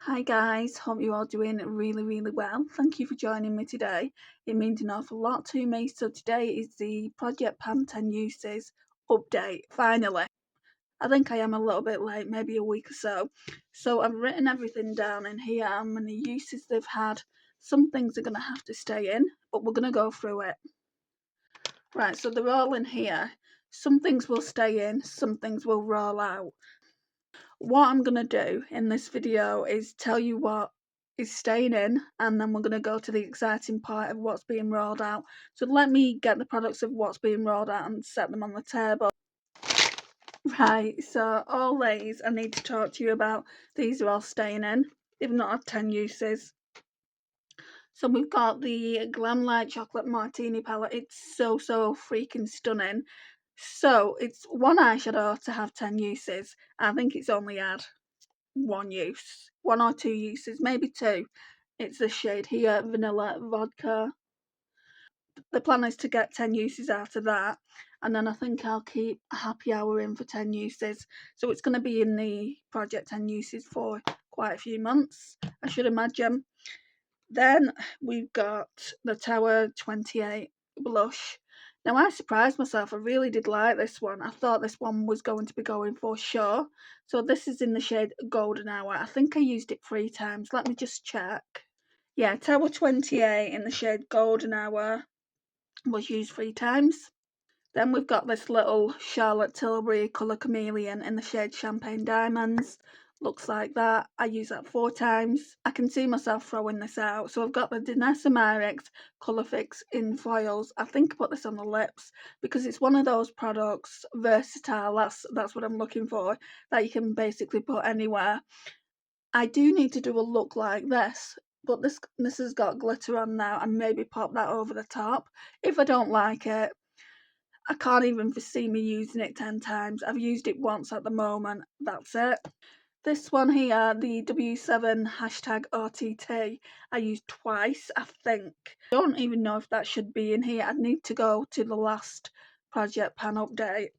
Hi guys, hope you're all doing really well. Thank you for joining me today. It means an awful lot to me. So today is the Project Pan 10 Uses update, finally. I think I am a little bit late, maybe a week or so. So I've written everything down in here, how many uses they've had. Some things are going to have to stay in, but we're going to go through it. Right, so they're all in here. Some things will stay in, some things will roll out. What I'm going to do in this video is tell you what is staying in, and then we're going to go to the exciting part of what's being rolled out. So let me get the products of what's being rolled out and set them on the table. Right, so all these I need to talk to you about. These are all staying in. They've not had 10 uses. So we've got the Glam Light Chocolate Martini palette. It's so freaking stunning. So it's one eyeshadow to have 10 uses. I think it's only had one or two uses, maybe two. It's this shade here, Vanilla Vodka. The plan is to get 10 uses out of that, and then I think I'll keep a happy hour in for 10 uses. So it's going to be in the project 10 uses for quite a few months, I should imagine. Then we've got the Tower 28 blush. Now I surprised myself, I really did like this one. I thought this one was going to be going for sure. So this is in the shade Golden Hour. I think I used it 3 times. Let me just check. Yeah, Tower 28 in the shade Golden Hour was used 3 times. Then we've got this little Charlotte Tilbury Colour Chameleon in the shade Champagne Diamonds. Looks like that. I use that 4 times. I can see myself throwing this out. So I've got the Danessa Myricks Colour Fix in foils. I think I put this on the lips because it's one of those products, versatile, that's what I'm looking for, that you can basically put anywhere. I do need to do a look like this, but this has got glitter on now, and maybe pop that over the top. If I don't like it, I can't even foresee me using it 10 times. I've used it once at the moment, that's it. This one here, the W7 hashtag OTT, I used twice, I think. I don't even know if that should be in here. I'd need to go to the last Project Pan update.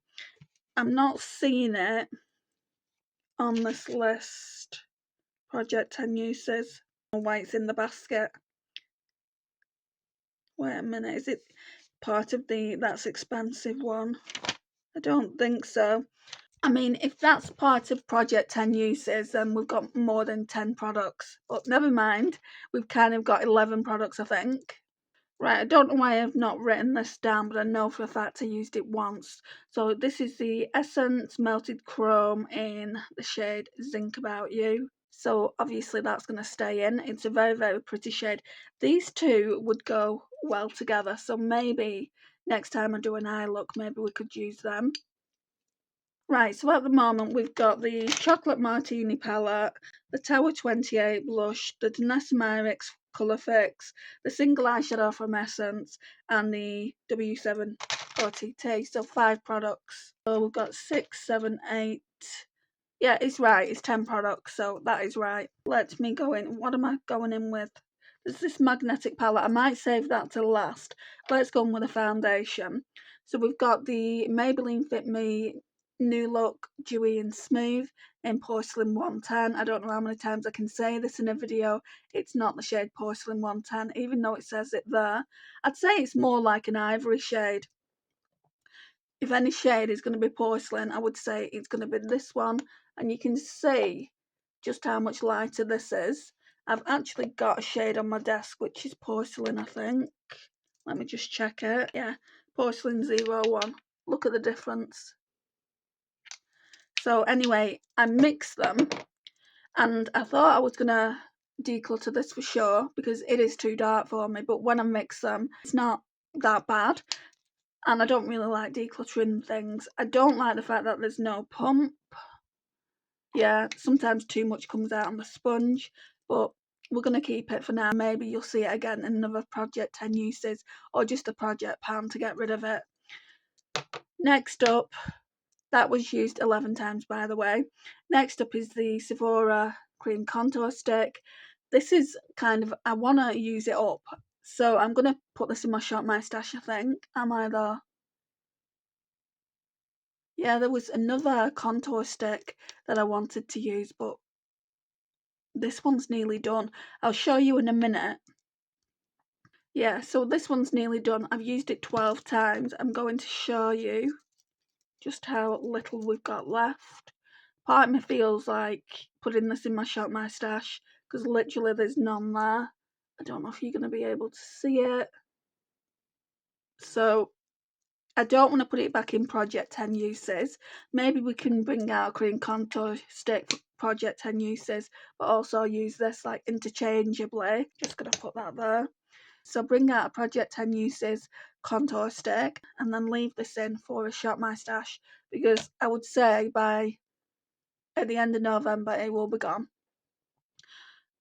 I'm not seeing it on this list. Project 10 uses. Why it's in the basket. Wait a minute, is it part of the that's expensive one? I don't think so. I mean, if that's part of Project 10 uses, then we've got more than 10 products. But never mind, we've kind of got 11 products, I think. Right, I don't know why I've not written this down, but I know for a fact I used it once. So this is the Essence Melted Chrome in the shade Zinc About You. So obviously that's going to stay in. It's a very pretty shade. These two would go well together, so maybe next time I do an eye look, maybe we could use them. Right, so at the moment we've got the Chocolate Martini palette, the Tower 28 blush, the Danessa Myricks Colour Fix, the single eyeshadow from Essence, and the W7 OTT. So 5 products. So we've got 6, 7, 8. Yeah, it's right. It's 10 products, so that is right. Let me go in. What am I going in with? There's this magnetic palette. I might save that to last. Let's go in with a foundation. So we've got the Maybelline Fit Me New Look Dewy and Smooth in Porcelain 110. I don't know how many times I can say this in a video. It's not the shade Porcelain 110, even though it says it there. I'd say it's more like an ivory shade. If any shade is going to be porcelain, I would say it's going to be this one. And you can see just how much lighter this is. I've actually got a shade on my desk which is porcelain, I think. Let me just check it. Yeah, porcelain 01. Look at the difference. So anyway, I mixed them, and I thought I was going to declutter this for sure because it is too dark for me, but when I mix them, it's not that bad. And I don't really like decluttering things. I don't like the fact that there's no pump. Yeah, sometimes too much comes out on the sponge, but we're going to keep it for now. Maybe you'll see it again in another Project 10 uses, or just a Project Pan to get rid of it. Next up, that was used 11 times, by the way. Next up is the Sephora Cream Contour Stick. This is kind of, I want to use it up, so I'm going to put this in my Shop My Stash, I think. Am I though? Yeah, there was another contour stick that I wanted to use, but This one's nearly done. I'll show you in a minute. Yeah, so this one's nearly done. I've used it 12 times. I'm going to show you just how little we've got left. Part of me feels like putting this in my Shop My Stash because literally there's none there. I don't know if you're going to be able to see it. So I don't want to put it back in Project 10 uses. Maybe we can bring out a cream contour stick for Project 10 uses, but also use this like interchangeably. Just going to put that there. So bring out a Project 10 uses contour stick and then leave this in for a Shop My Stash because I would say at the end of November it will be gone.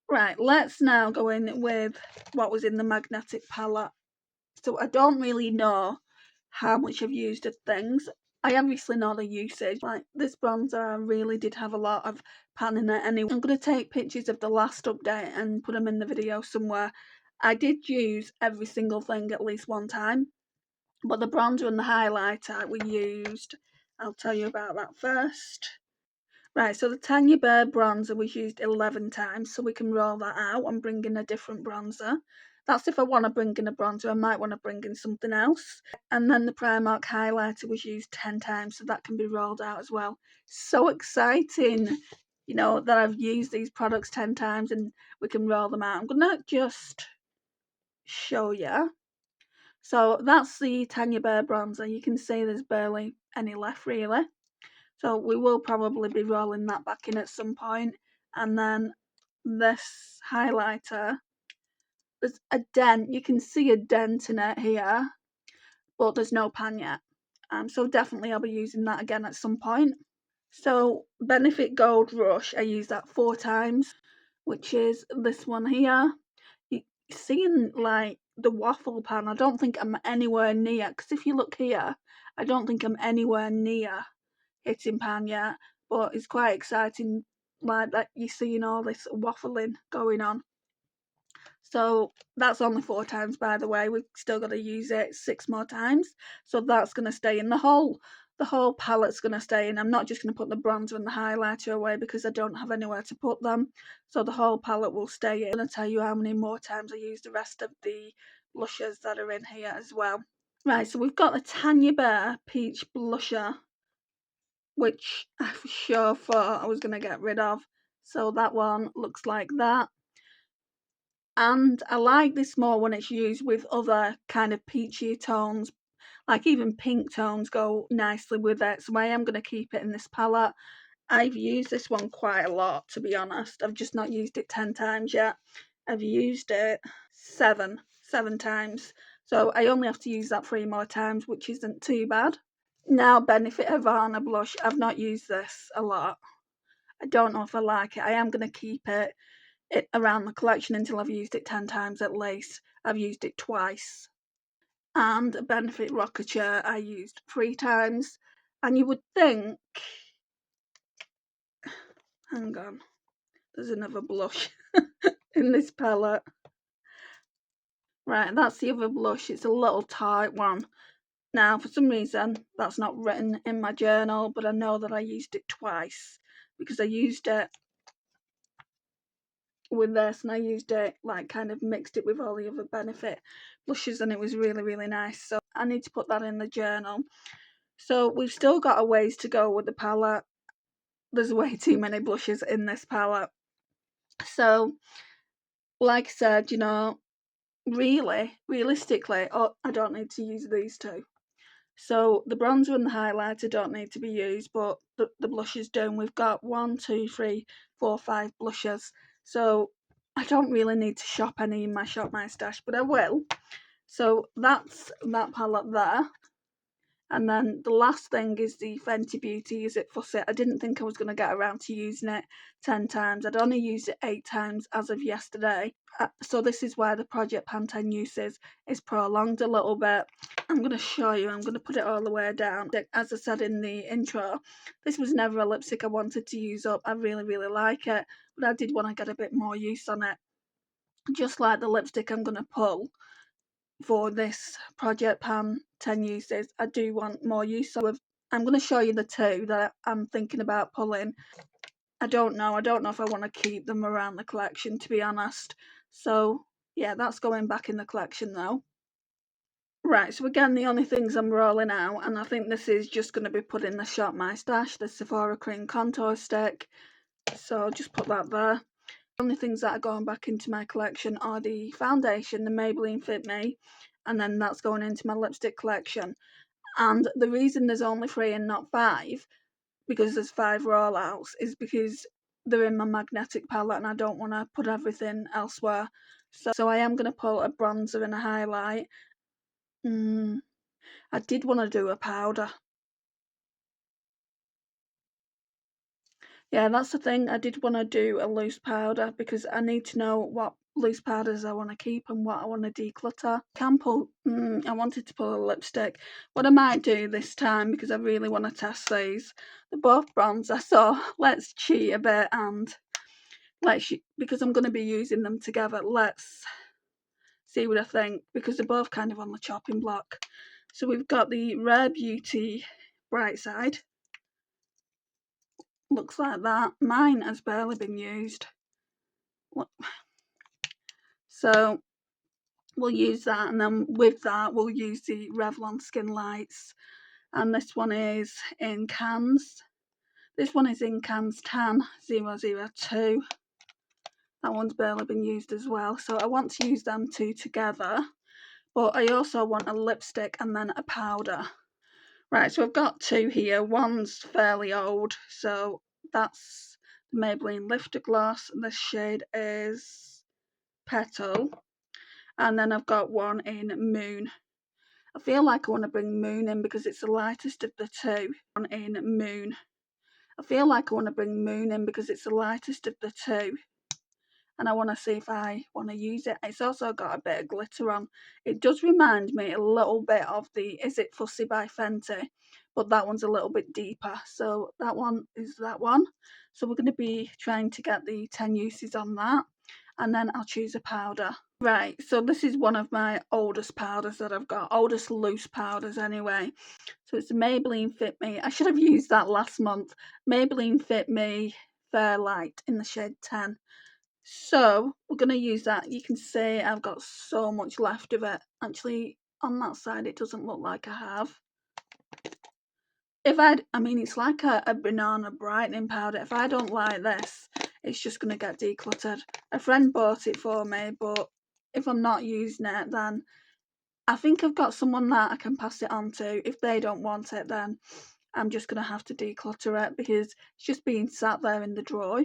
Right, let's now go in with what was in the magnetic palette. So I don't really know how much I've used of things. I obviously know the usage. Like this bronzer really did have a lot of pan in it anyway. I'm going to take pictures of the last update and put them in the video somewhere. I did use every single thing at least one time, but the bronzer and the highlighter we used. I'll tell you about that first. Right, so the Tanya Bear bronzer was used 11 times, so we can roll that out and bring in a different bronzer. That's if I want to bring in a bronzer, I might want to bring in something else. And then the Primark highlighter was used 10 times, so that can be rolled out as well. So exciting, you know, that I've used these products 10 times and we can roll them out. I'm going to just show you. So that's the Tanya Bear bronzer. You can see there's barely any left really. So we will probably be rolling that back in at some point. And then this highlighter, there's a dent. You can see a dent in it here, but there's no pan yet. So definitely I'll be using that again at some point. So Benefit Gold Rush, I used that 4 times, which is this one here. You're seeing like the waffle pan. I don't think I'm anywhere near, because if you look here, I don't think I'm anywhere near hitting pan yet, but it's quite exciting like that you're seeing all this waffling going on. So that's only 4 times, by the way. We've still got to use it 6 more times, so that's going to stay in. The whole palette's going to stay in. I'm not just going to put the bronzer and the highlighter away because I don't have anywhere to put them, so the whole palette will stay in. I'm going to tell you how many more times I use the rest of the blushes that are in here as well. Right, so we've got the Tanya Bear Peach Blusher, which I for sure thought I was going to get rid of. So that one looks like that. And I like this more when it's used with other kind of peachy tones, like even pink tones go nicely with it. So I am going to keep it in this palette. I've used this one quite a lot, to be honest. I've just not used it 10 times yet. I've used it seven times. So I only have to use that 3 more times, which isn't too bad. Now, Benefit Havana blush. I've not used this a lot. I don't know if I like it. I am going to keep it around the collection until I've used it 10 times at least. I've used it twice. And Benefit Rockature I used 3 times. And you would think, hang on, there's another blush in this palette. Right, that's the other blush. It's a little tight one. Now, for some reason, that's not written in my journal, but I know that I used it twice because I used it with this and I used it like kind of mixed it with all the other Benefit blushes and it was really, really nice. So I need to put that in the journal. So we've still got a ways to go with the palette. There's way too many blushes in this palette. So like I said, you know, realistically, I don't need to use these two. So the bronzer and the highlighter don't need to be used, but the blushes do. And we've got 1, 2, 3, 4, 5 blushes. So I don't really need to shop any in my Shop My Stash, but I will. So that's that palette there. And then the last thing is the Fenty Beauty Is It Fussy. I didn't think I was going to get around to using it 10 times. I'd only used it 8 times as of yesterday. So this is why the Project Pan 10 uses is prolonged a little bit. I'm going to show you. I'm going to put it all the way down. As I said in the intro, this was never a lipstick I wanted to use up. I really, really like it. But I did want to get a bit more use on it. Just like the lipstick I'm going to pull for this Project Pan 10 uses, I do want more use. So I'm going to show you the 2 that I'm thinking about pulling. I don't know if I want to keep them around the collection, to be honest. So yeah, that's going back in the collection though. Right, so again, the only things I'm rolling out, and I think this is just going to be put in the Shop My Stash, the Sephora Cream Contour Stick. So I'll just put that there. The only things that are going back into my collection are the foundation, the Maybelline Fit Me, and then that's going into my lipstick collection. And the reason there's only 3 and not 5, because there's 5 rollouts, is because they're in my magnetic palette and I don't want to put everything elsewhere. So I am going to pull a bronzer and a highlight. I did want to do a powder. Yeah, that's the thing. I did want to do a loose powder because I need to know what loose powders I want to keep and what I want to declutter. I wanted to pull a lipstick. What I might do this time, because I really want to test these, they're both bronzer, so let's cheat a bit and because I'm going to be using them together, let's see what I think, because they're both kind of on the chopping block. So we've got the Rare Beauty Bright Side. Looks like that. Mine has barely been used. So we'll use that, and then with that we'll use the Revlon Skin Lights. And this one is in cans. This one is in cans Tan 002. That one's barely been used as well. So I want to use them two together. But I also want a lipstick and then a powder. Right, so I've got 2 here. One's fairly old, so that's the Maybelline Lifter Gloss. This shade is Petal. And then I've got one in Moon. I feel like I want to bring Moon in because it's the lightest of the two. One in Moon. I feel like I want to bring Moon in because it's the lightest of the two. And I want to see if I want to use it. It's also got a bit of glitter on. It does remind me a little bit of the Is It Fussy by Fenty, but that one's a little bit deeper. So that one is that one. So we're going to be trying to get the 10 uses on that, and then I'll choose a powder. Right, so this is one of my oldest powders that I've got, oldest loose powders anyway. So it's the Maybelline Fit Me. I should have used that last month. Maybelline Fit Me Fair Light in the shade 10. So we're going to use that. You can see I've got so much left of it. Actually, on that side it doesn't look like I have. It's like a banana brightening powder. If I don't like this, it's just going to get decluttered. A friend bought it for me, but if I'm not using it, then I think I've got someone that I can pass it on to. If they don't want it, then I'm just going to have to declutter it because it's just being sat there in the drawer.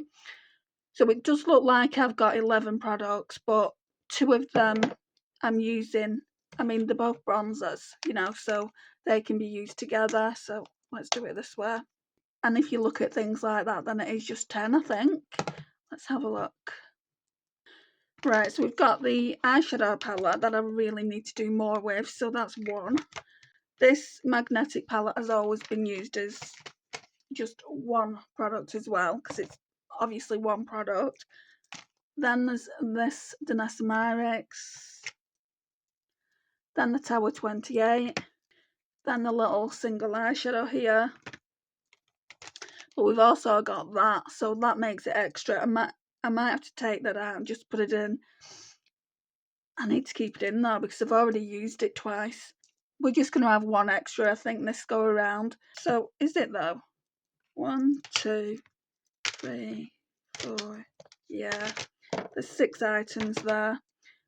So it does look like I've got 11 products, but 2 of them I'm using. They're both bronzers, so they can be used together. So let's do it this way. And if you look at things like that, then it is just 10, I think. Let's have a look. Right, so we've got the eyeshadow palette that I really need to do more with, so that's 1. This magnetic palette has always been used as just 1 product as well, because it's obviously 1 product. Then there's this Denessa, then the Tower 28, then the little single eyeshadow here. But we've also got that, so that makes it extra. I might have to take that out and just put it in. I need to keep it in though because I've already used it twice. We're just going to have 1 extra, I think, this go around. So is it though? 1, 2, 3, 4. Yeah, there's 6 items there.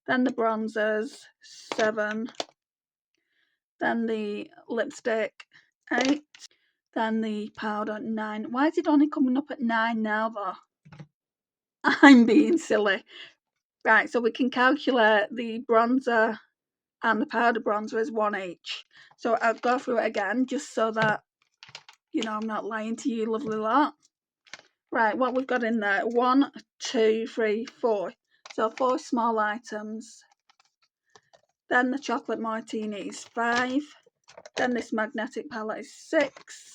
Then the bronzers, 7. Then the lipstick, 8. Then the powder, 9. Why is it only coming up at 9 now though? I'm being silly. Right, so we can calculate the bronzer and the powder bronzer as 1 each. So I'll go through it again just so that I'm not lying to you lovely lot. Right, what we've got in there, 1, 2, 3, 4. So 4 small items. Then the chocolate martini is 5. Then this magnetic palette is 6.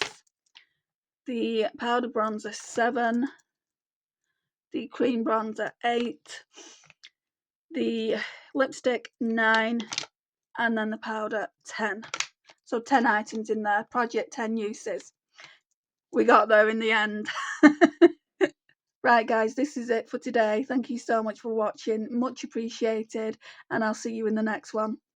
The powder bronzer 7. The cream bronzer 8. The lipstick 9. And then the powder 10. So 10 items in there. Project 10 uses. We got there in the end. Right, guys, this is it for today. Thank you so much for watching. Much appreciated, and I'll see you in the next one.